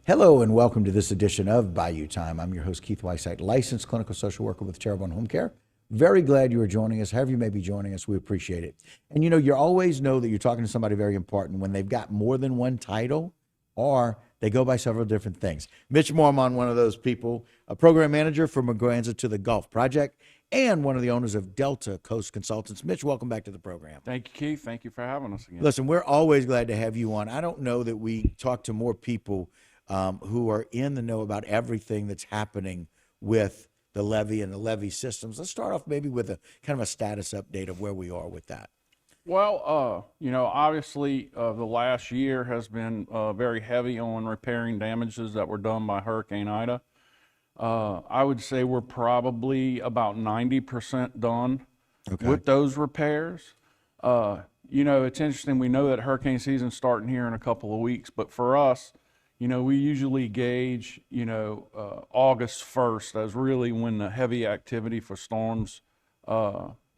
Hello and welcome to this edition of Bayou Time. I'm your host, Keith Weissite, licensed clinical social worker with Terrebonne Home Care. Very glad you are joining us. However you may be joining us, we appreciate it. And you always know that you're talking to somebody very important when they've got more than one title or they go by several different things. Mitch Marmande, one of those people, a program manager for Maguanza to the Gulf Project, and one of the owners of Delta Coast Consultants. Mitch, welcome back to the program. Thank you, Keith. Thank you for having us again. Listen, we're always glad to have you on. I don't know that we talk to more people who are in the know about everything that's happening with the levee and the levee systems. Let's start off maybe with a kind of a status update of where we are with that. Well, obviously the last year has been very heavy on repairing damages that were done by Hurricane Ida. I would say we're probably about 90% done with those repairs. It's interesting. We know that hurricane season's starting here in a couple of weeks, but for us, we usually gauge, August 1st as really when the heavy activity for storms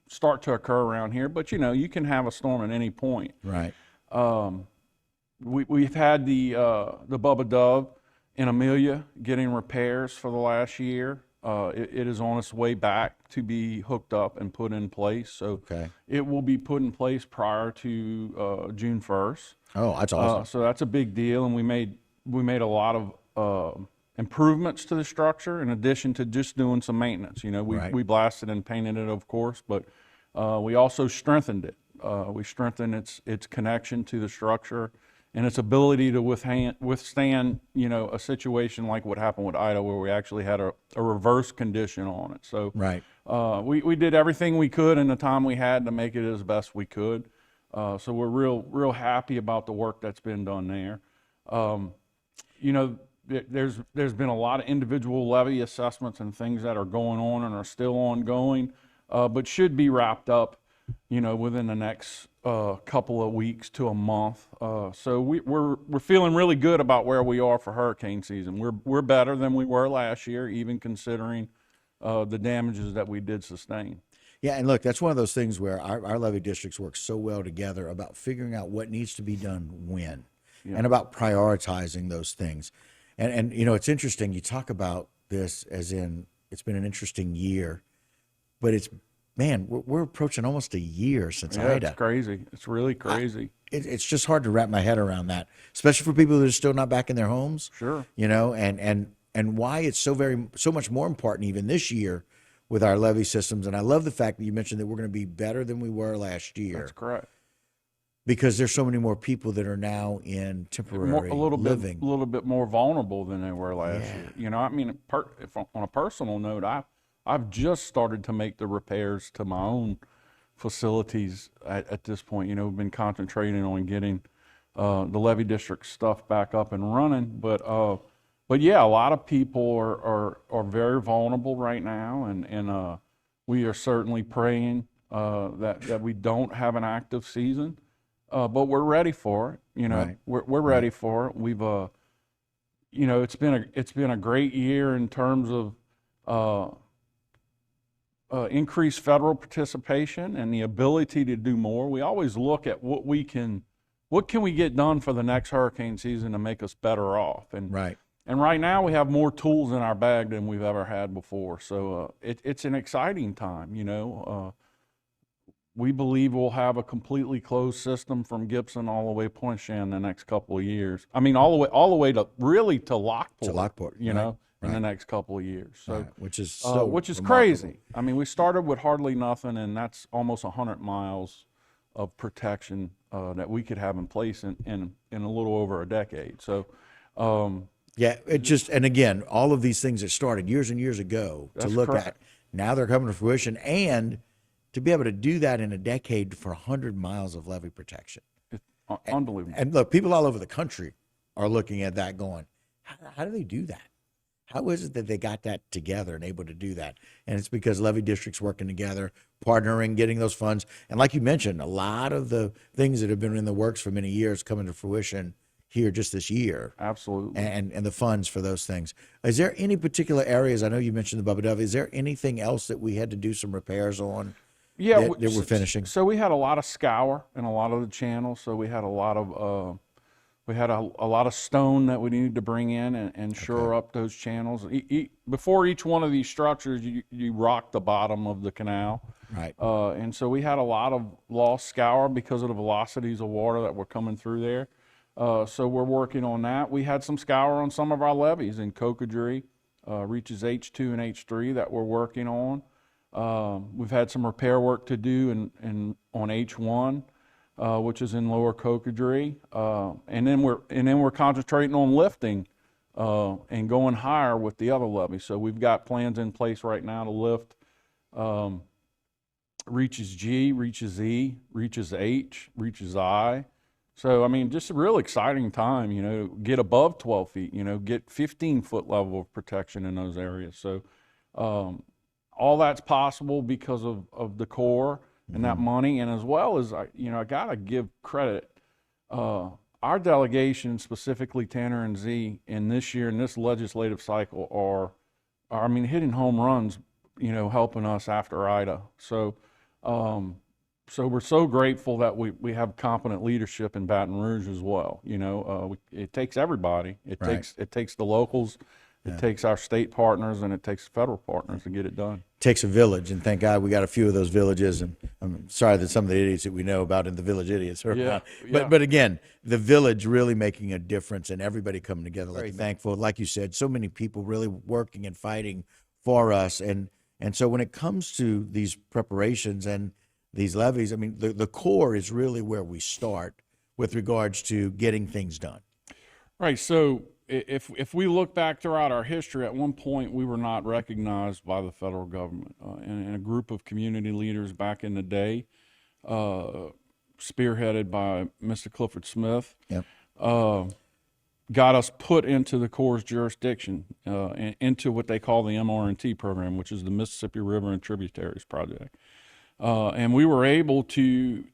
start to occur around here. But, you can have a storm at any point. Right. We've had the Bubba Dove in Amelia getting repairs for the last year. It is on its way back to be hooked up and put in place. So it will be put in place prior to June 1st. Oh, that's awesome. So that's a big deal, and we made a lot of improvements to the structure in addition to just doing some maintenance. We blasted and painted it, of course, but we also strengthened it. We strengthened its connection to the structure and its ability to withstand, a situation like what happened with Ida, where we actually had a reverse condition on it. So we did everything we could in the time we had to make it as best we could. So we're real happy about the work that's been done there. There's been a lot of individual levee assessments and things that are going on and are still ongoing, but should be wrapped up, within the next couple of weeks to a month. So we're feeling really good about where we are for hurricane season. We're better than we were last year, even considering the damages that we did sustain. Yeah, and look, that's one of those things where our levee districts work so well together about figuring out what needs to be done when. Yeah. And about prioritizing those things. And it's interesting. You talk about this as in it's been an interesting year, but we're approaching almost a year since Ida. It's crazy. It's really crazy. It's just hard to wrap my head around that, especially for people that are still not back in their homes. Sure. And why it's so much more important even this year with our levee systems. And I love the fact that you mentioned that we're going to be better than we were last year. That's correct. Because there's so many more people that are now in temporary living. A little bit more vulnerable than they were last year. On a personal note, I've just started to make the repairs to my own facilities at this point. We've been concentrating on getting the levee district stuff back up and running. But yeah, a lot of people are very vulnerable right now, and we are certainly praying that we don't have an active season. But we're ready for it. We're ready for it. We've, it's been a great year in terms of increased federal participation and the ability to do more. We always look at what can we get done for the next hurricane season to make us better off. And right now we have more tools in our bag than we've ever had before. So it's an exciting time. We believe we'll have a completely closed system from Gibson all the way to Pointe-Shan in the next couple of years. I mean, all the way to Lockport. In the next couple of years. So, which is crazy. I mean, we started with hardly nothing, and that's almost 100 miles of protection that we could have in place in a little over a decade. So, and again, all of these things that started years and years ago to look at, now they're coming to fruition, and to be able to do that in a decade for 100 miles of levee protection. It's unbelievable. And look, people all over the country are looking at that going, how do they do that? How is it that they got that together and able to do that? And it's because levee districts working together, partnering, getting those funds. And like you mentioned, a lot of the things that have been in the works for many years coming to fruition here just this year. Absolutely. And the funds for those things. Is there any particular areas, I know you mentioned the Bubba Dove, is there anything else that we had to do some repairs on? Yeah, that we're finishing. So we had a lot of scour in a lot of the channels. So we had a lot of We had a lot of stone that we needed to bring in and shore up those channels. Before each one of these structures, you rock the bottom of the canal. Right. And so we had a lot of lost scour because of the velocities of water that were coming through there. So we're working on that. We had some scour on some of our levees in Cocodrie, reaches H2 and H3 that we're working on. We've had some repair work to do on H1. Which is in Lower Cocodrie, and then we're concentrating on lifting and going higher with the other levees. So we've got plans in place right now to lift reaches G, reaches E, reaches H, reaches I. So I mean, just a real exciting time. Get above 12 feet. Get 15-foot level of protection in those areas. So all that's possible because of the Corps and that money, and as well as I gotta give credit. Our delegation, specifically Tanner and Z, in this legislative cycle are hitting home runs, helping us after Ida. So, so we're so grateful that we have competent leadership in Baton Rouge as well. It takes everybody. It takes the locals. It takes our state partners, and it takes federal partners to get it done. It takes a village, and thank God we got a few of those villages. And I'm sorry that some of the idiots that we know about in the village idiots are not. But again, the village really making a difference and everybody coming together. Very thankful. Like you said, so many people really working and fighting for us. And so when it comes to these preparations and these levees, the Corps is really where we start with regards to getting things done. Right. So if we look back throughout our history, at one point we were not recognized by the federal government, and a group of community leaders back in the day, spearheaded by Mr. Clifford Smith, got us put into the Corps' jurisdiction, into what they call the MRNT program, which is the Mississippi River and Tributaries Project. And we were able to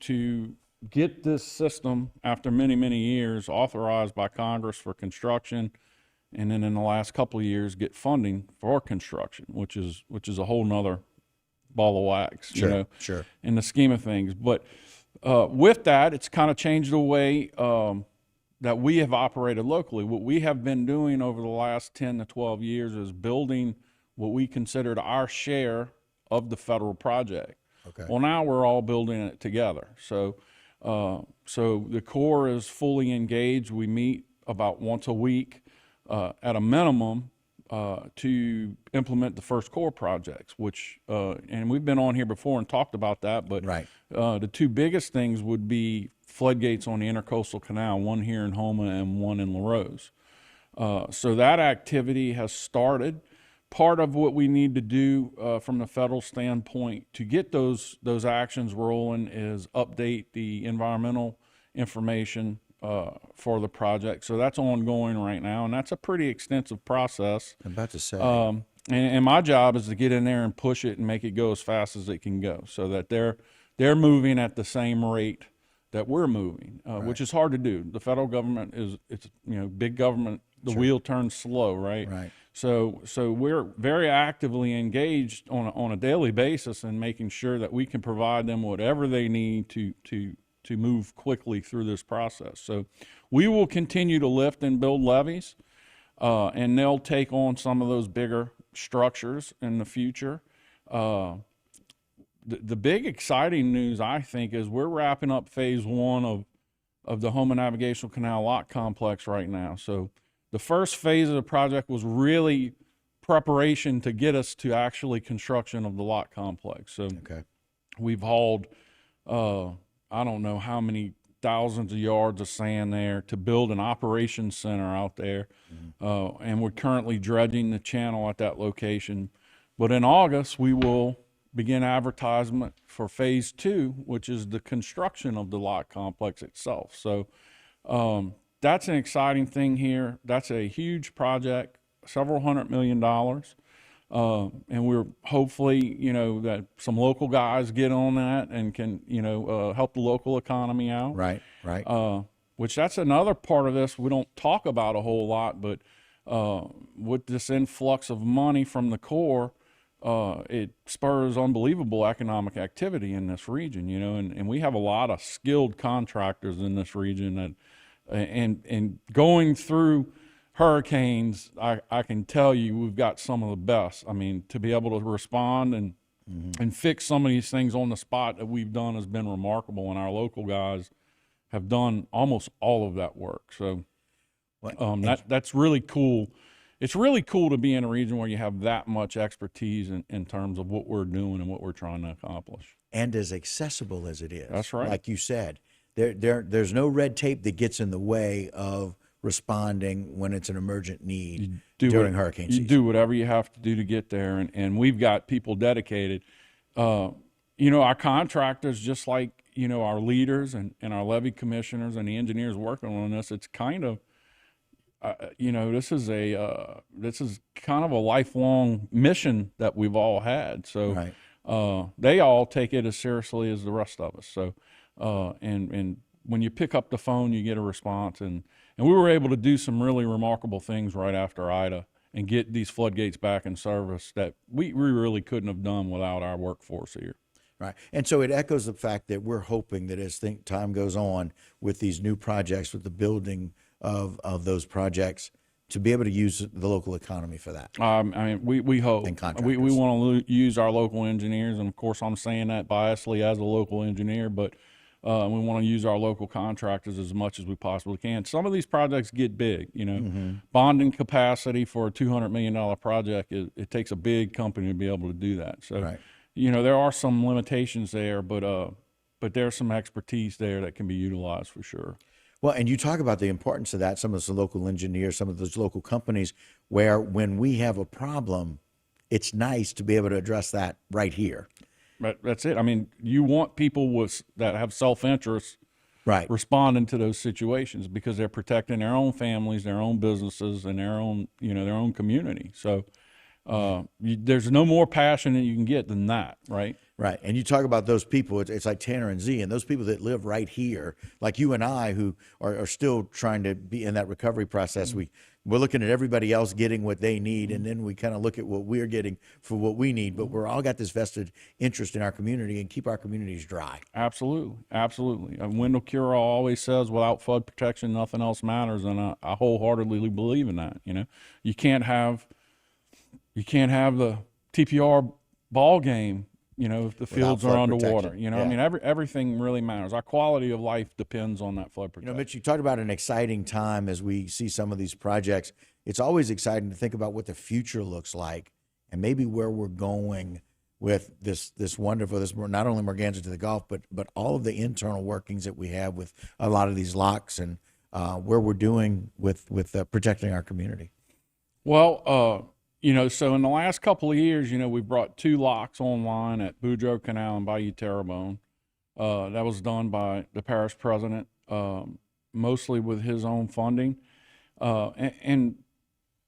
get this system, after many, many years, authorized by Congress for construction, and then in the last couple of years get funding for construction, which is a whole nother ball of wax, Sure. in the scheme of things. But with that, it's kind of changed the way that we have operated locally. What we have been doing over the last 10 to 12 years is building what we considered our share of the federal project. Okay. Well, now we're all building it together. So the Corps is fully engaged. We meet about once a week at a minimum to implement the first Corps projects, which, and we've been on here before and talked about that, but the two biggest things would be floodgates on the Intercoastal Canal, one here in Houma and one in LaRose. So that activity has started. Part of what we need to do from the federal standpoint to get those actions rolling is update the environmental information for the project. So that's ongoing right now, and that's a pretty extensive process. I'm about to say. And my job is to get in there and push it and make it go as fast as it can go, so that they're moving at the same rate that we're moving, which is hard to do. The federal government it's big government. The wheel turns slow, right? Right. So we're very actively engaged on a daily basis in making sure that we can provide them whatever they need to move quickly through this process. So we will continue to lift and build levees, and they'll take on some of those bigger structures in the future. The big exciting news, I think, is we're wrapping up phase one of the Houma Navigational Canal Lock Complex right now. So the first phase of the project was really preparation to get us to actually construction of the lock complex. So we've hauled, I don't know how many thousands of yards of sand there to build an operations center out there. And we're currently dredging the channel at that location. But in August, we will begin advertisement for phase two, which is the construction of the lock complex itself. So that's an exciting thing here. That's a huge project, several $100 million. And we're hopefully, that some local guys get on that and can, help the local economy out. Right. Which that's another part of this we don't talk about a whole lot, but with this influx of money from the Corps, it spurs unbelievable economic activity in this region, and we have a lot of skilled contractors in this region that and going through hurricanes, I can tell you we've got some of the best. I mean, to be able to respond and fix some of these things on the spot that we've done has been remarkable, and our local guys have done almost all of that work. So that's really cool. It's really cool to be in a region where you have that much expertise in terms of what we're doing and what we're trying to accomplish. And as accessible as it is. That's right. Like you said, there's no red tape that gets in the way of responding when it's an emergent need during hurricane season. You do whatever you have to do to get there, and we've got people dedicated. Our contractors, just like, our leaders and our levee commissioners and the engineers working on this, it's kind of, this is kind of a lifelong mission that we've all had. So Right. they all take it as seriously as the rest of us. So, and when you pick up the phone, you get a response, and we were able to do some really remarkable things right after Ida and get these floodgates back in service that we really couldn't have done without our workforce here. Right. And so it echoes the fact that we're hoping that as time goes on with these new projects, with the building of those projects, to be able to use the local economy for that. We hope. And contractors. We want to use our local engineers, and of course I'm saying that biasly as a local engineer, but we want to use our local contractors as much as we possibly can. Some of these projects get big, bonding capacity for a $200 million project, it takes a big company to be able to do that. So, Right. There are some limitations there, but there's some expertise there that can be utilized for sure. Well, and you talk about the importance of that, some of those local engineers, some of those local companies, where when we have a problem, it's nice to be able to address that right here. But that's it. I mean, you want people that have self-interest Right. responding to those situations because they're protecting their own families, their own businesses, and their own community. So there's no more passion that you can get than that, right? Right. And you talk about those people, it's like Tanner and Z, and those people that live right here, like you and I, who are still trying to be in that recovery process. We're looking at everybody else getting what they need, and then we kind of look at what we're getting for what we need, but we're all got this vested interest in our community and keep our communities dry. Absolutely. Absolutely. Wendell Curall always says, without flood protection, nothing else matters, and I wholeheartedly believe in that. You can't have the TPR ball game, if the fields are underwater. Yeah. I mean, everything really matters. Our quality of life depends on that flood protection. Mitch, you talked about an exciting time as we see some of these projects. It's always exciting to think about what the future looks like and maybe where we're going with this wonderful, not only Morganza to the Gulf, but all of the internal workings that we have with a lot of these locks and where we're doing with protecting our community. Well, so in the last couple of years, we brought 2 locks online at Boudreaux Canal and Bayou Terrebonne. That was done by the parish president, mostly with his own funding. And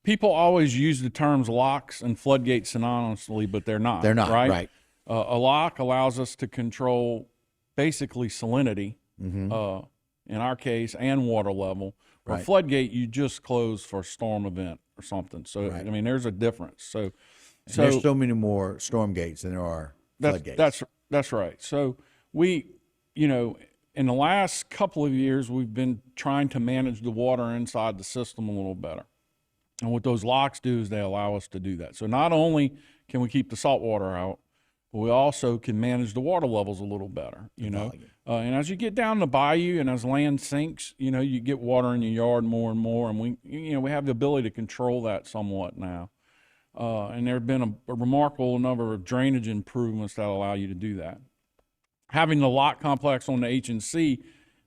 people always use the terms locks and floodgates synonymously, but they're not. They're not, right. A lock allows us to control basically salinity, in our case, and water level. A floodgate, you just close for a storm event or something. So, Right. I mean, there's a difference. So there's so many more storm gates than there are floodgates. That's right. So we, in the last couple of years, we've been trying to manage the water inside the system a little better. And what those locks do is they allow us to do that. So not only can we keep the salt water out, but we also can manage the water levels a little better, and as you get down the bayou and as land sinks, you get water in your yard more and more, and we have the ability to control that somewhat now. And there have been a remarkable number of drainage improvements that allow you to do that. Having the lock complex on the H&C,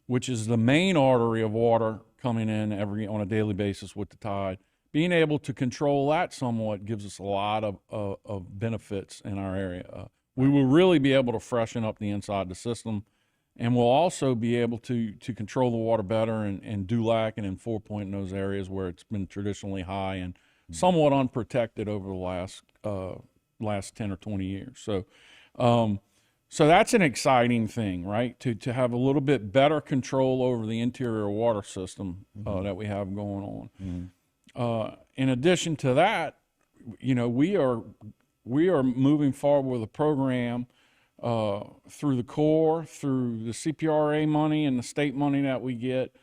which is the main artery of water coming in on a daily basis with the tide, being able to control that somewhat gives us a lot of benefits in our area. We will really be able to freshen up the inside of the system, and we'll also be able to control the water better and dewlack and Four Point in those areas where it's been traditionally high and somewhat unprotected over the last 10 or 20 years. So that's an exciting thing, right? To have a little bit better control over the interior water system that we have going on. In addition to that, we are moving forward with a program through the Corps, through the CPRA money and the state money that we get,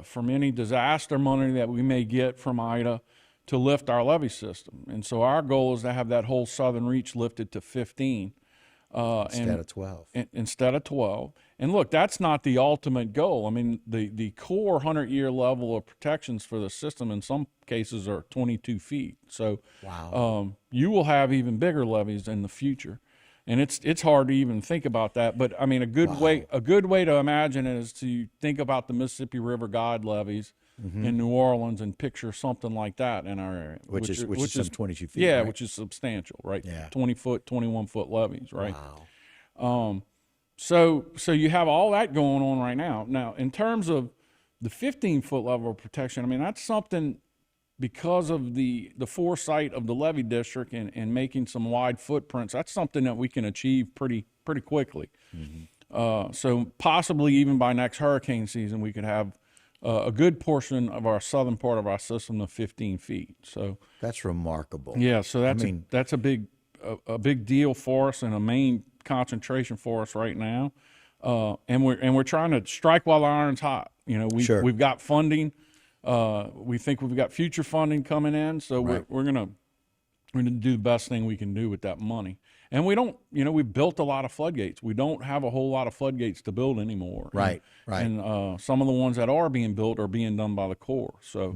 from any disaster money that we may get from Ida to lift our levee system. And so our goal is to have that whole southern reach lifted to 15. Instead of 12. Instead of 12. And look, that's not the ultimate goal. I mean, the core 100-year level of protections for the system in some cases are 22 feet. So wow. You will have even bigger levees in the future. And it's hard to even think about that. But I mean, a good way to imagine it is to think about the Mississippi River Guide levees in New Orleans and picture something like that in our area, which is some 22 feet. Yeah, right? which is substantial, right? Yeah. 20 foot, 21 foot levees, right? Wow. So you have all that going on right now. Now, in terms of the 15-foot level of protection, I mean, that's something because of the foresight of the levee district and making some wide footprints. That's something that we can achieve pretty quickly. So possibly even by next hurricane season, we could have a good portion of our southern part of our system to 15 feet. So that's remarkable. Yeah, so that's a big deal for us and a main concentration for us right now. And we're trying to strike while the iron's hot. You know, we've got funding. We think we've got future funding coming in, so we're gonna do the best thing we can do with that money. And we don't, we've built a lot of floodgates. We don't have a whole lot of floodgates to build anymore. Right. And some of the ones that are being built are being done by the Corps. So,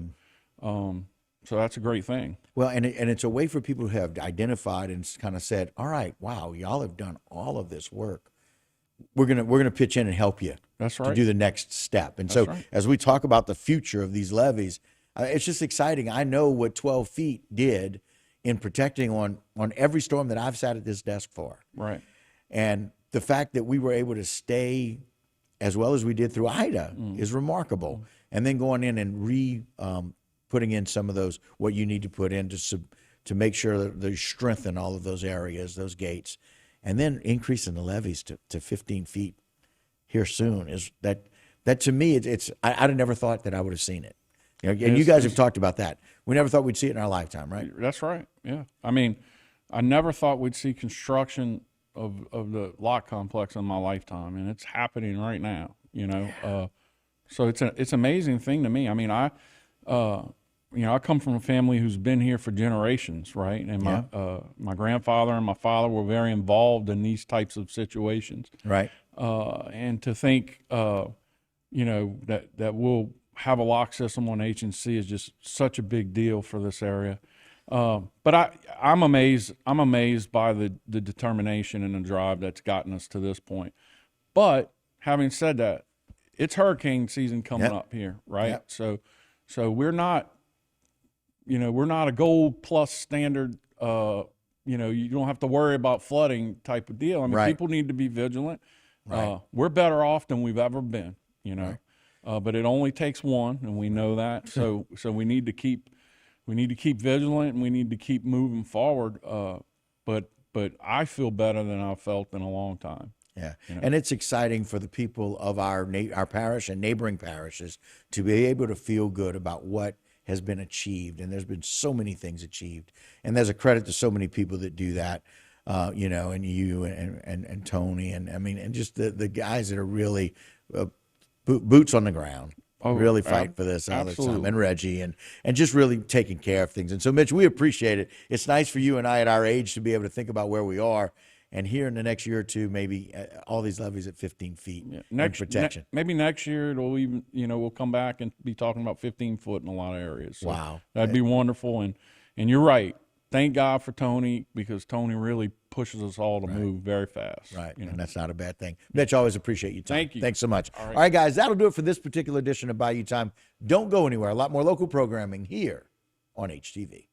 so that's a great thing. Well, and it's a way for people who have identified and kind of said, all right, wow, y'all have done all of this work. We're gonna pitch in and help you. That's right. To do the next step. And That's so right. as we talk about the future of these levees, it's just exciting. I know what 12 feet did in protecting on every storm that I've sat at this desk for. Right. And the fact that we were able to stay as well as we did through Ida is remarkable. And then going in and putting in some of those, what you need to put in to make sure that they strengthen all of those areas, those gates, and then increasing the levees to 15 feet here soon is that to me, I'd have never thought that I would have seen it. And you guys have talked about that. We never thought we'd see it in our lifetime, right? That's right. Yeah. I mean, I never thought we'd see construction of the lock complex in my lifetime, and it's happening right now. So it's an amazing thing to me. I mean, I come from a family who's been here for generations, right? And my grandfather and my father were very involved in these types of situations, right? And to think, that we'll have a lock system on H&C is just such a big deal for this area. But I'm amazed by the determination and the drive that's gotten us to this point. But having said that, it's hurricane season coming up here, right? Yep. So we're not a gold plus standard, you don't have to worry about flooding type of deal. I mean, people need to be vigilant. Right. We're better off than we've ever been, but it only takes one, and we know that. So we need to keep vigilant, and we need to keep moving forward. But I feel better than I've felt in a long time. Yeah, and it's exciting for the people of our parish and neighboring parishes to be able to feel good about what has been achieved. And there's been so many things achieved, and there's a credit to so many people that do that. And you and Tony and just the guys that are really boots on the ground. Really fight for this all the time, and Reggie and just really taking care of things. And so, Mitch, we appreciate it. It's nice for you and I at our age to be able to think about where we are, and here in the next year or two, maybe all these levees at 15 feet in protection. Maybe next year it'll even we'll come back and be talking about 15 foot in a lot of areas. So wow, that'd be wonderful. And you're right. Thank God for Tony, because Tony really pushes us all to move very fast. Right, and that's not a bad thing. Mitch, always appreciate you. Thank you. Thanks so much. All right, guys, that'll do it for this particular edition of Bayou Time. Don't go anywhere. A lot more local programming here on HTV.